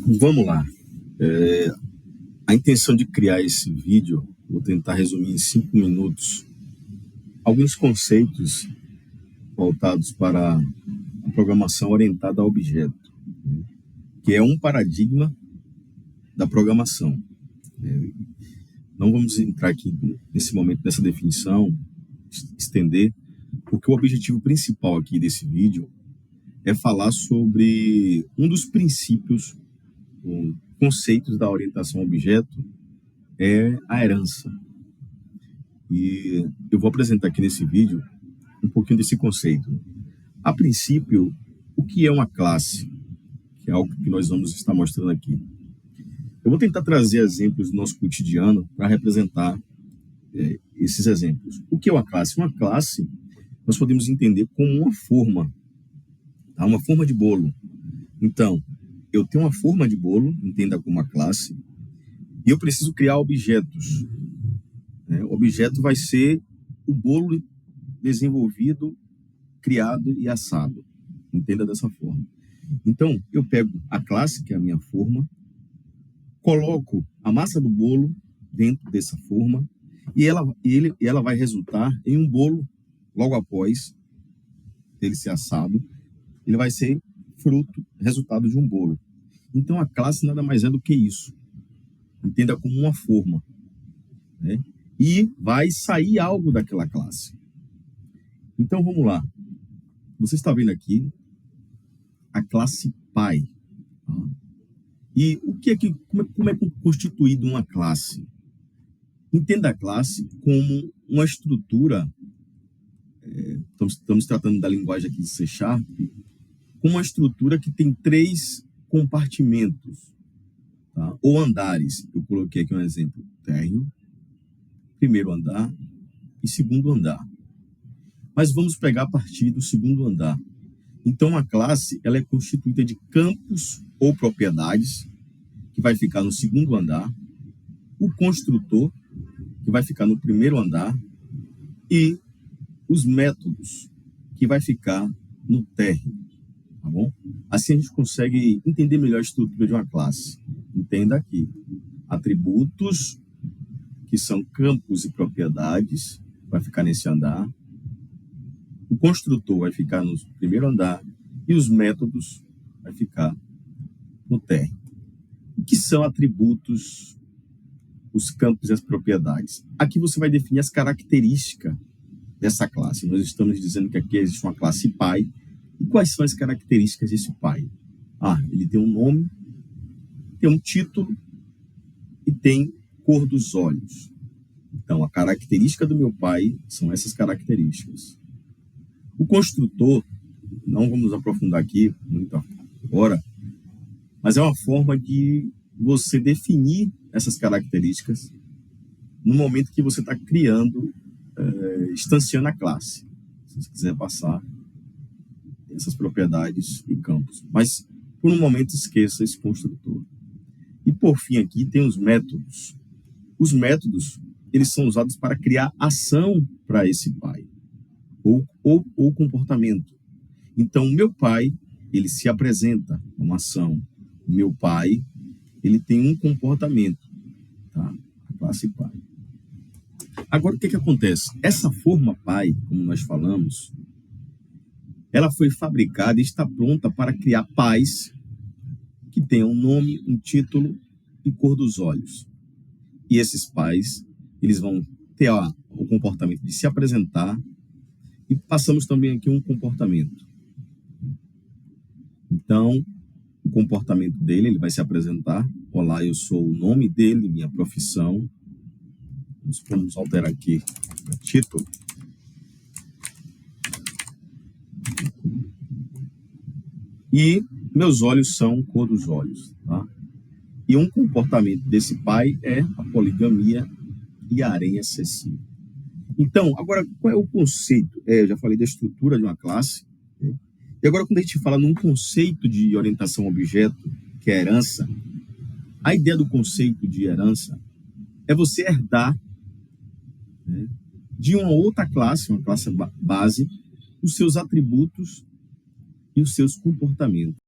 Vamos lá. A intenção de criar esse vídeo, vou tentar resumir em 5 minutos alguns conceitos voltados para a programação orientada a objeto, que é um paradigma da programação. Não vamos entrar aqui nesse momento nessa definição, estender, porque o objetivo principal aqui desse vídeo é falar sobre um dos princípios, conceitos da orientação a objeto, é a herança. E eu vou apresentar aqui nesse vídeo um pouquinho desse conceito. A princípio, o que é uma classe? Que é algo que nós vamos estar mostrando aqui. Eu vou tentar trazer exemplos do nosso cotidiano para representar esses exemplos. O que é uma classe? Uma classe nós podemos entender como uma forma, tá? Uma forma de bolo. Então, eu tenho uma forma de bolo, entenda como uma classe, e eu preciso criar objetos. O objeto vai ser o bolo desenvolvido, criado e assado. Entenda dessa forma. Então, eu pego a classe, que é a minha forma, coloco a massa do bolo dentro dessa forma, e ela vai resultar em um bolo logo após ele ser assado. Ele vai ser resultado de um bolo. Então, a classe nada mais é do que isso. Entenda como uma forma, né? E vai sair algo daquela classe. Então, vamos lá. Você está vendo aqui a classe pai. Tá? E como é constituído uma classe? Entenda a classe como uma estrutura, estamos tratando da linguagem aqui de C#, como uma estrutura que tem 3 compartimentos, tá? Ou andares. Eu coloquei aqui um exemplo: térreo, primeiro andar e segundo andar. Mas vamos pegar a partir do segundo andar. Então, a classe ela é constituída de campos ou propriedades, que vai ficar no segundo andar, o construtor, que vai ficar no primeiro andar, e os métodos, que vai ficar no térreo. Tá bom? Assim a gente consegue entender melhor a estrutura de uma classe. Entenda aqui: atributos, que são campos e propriedades, vai ficar nesse andar. O construtor vai ficar no primeiro andar e os métodos vai ficar no térreo. O que são atributos, os campos e as propriedades? Aqui você vai definir as características dessa classe. Nós estamos dizendo que aqui existe uma classe pai. E quais são as características desse pai? Ele tem um nome, tem um título e tem cor dos olhos. Então, a característica do meu pai são essas características. O construtor, não vamos aprofundar aqui muito agora, mas é uma forma de você definir essas características no momento que você está criando, instanciando a classe. Se você quiser passar essas propriedades e campos. Mas, por um momento, esqueça esse construtor. E, por fim, aqui tem os métodos. Os métodos, eles são usados para criar ação para esse pai, ou comportamento. Então, o meu pai, ele se apresenta uma ação. O meu pai, ele tem um comportamento, tá? A classe pai. Agora, o que acontece? Essa forma pai, como nós falamos, ela foi fabricada e está pronta para criar pais que tenham um nome, um título e cor dos olhos. E esses pais, eles vão ter o comportamento de se apresentar, e passamos também aqui um comportamento. Então, o comportamento dele, ele vai se apresentar: olá, eu sou o nome dele, minha profissão. Vamos alterar aqui o título. E meus olhos são cor dos olhos, tá? E um comportamento desse pai é a poligamia e a harém excessivo. Então, agora, qual é o conceito? Eu já falei da estrutura de uma classe, né? E agora, quando a gente fala num conceito de orientação a objeto, que é a herança, a ideia do conceito de herança é você herdar, né, de uma outra classe, uma classe base, os seus atributos e os seus comportamentos.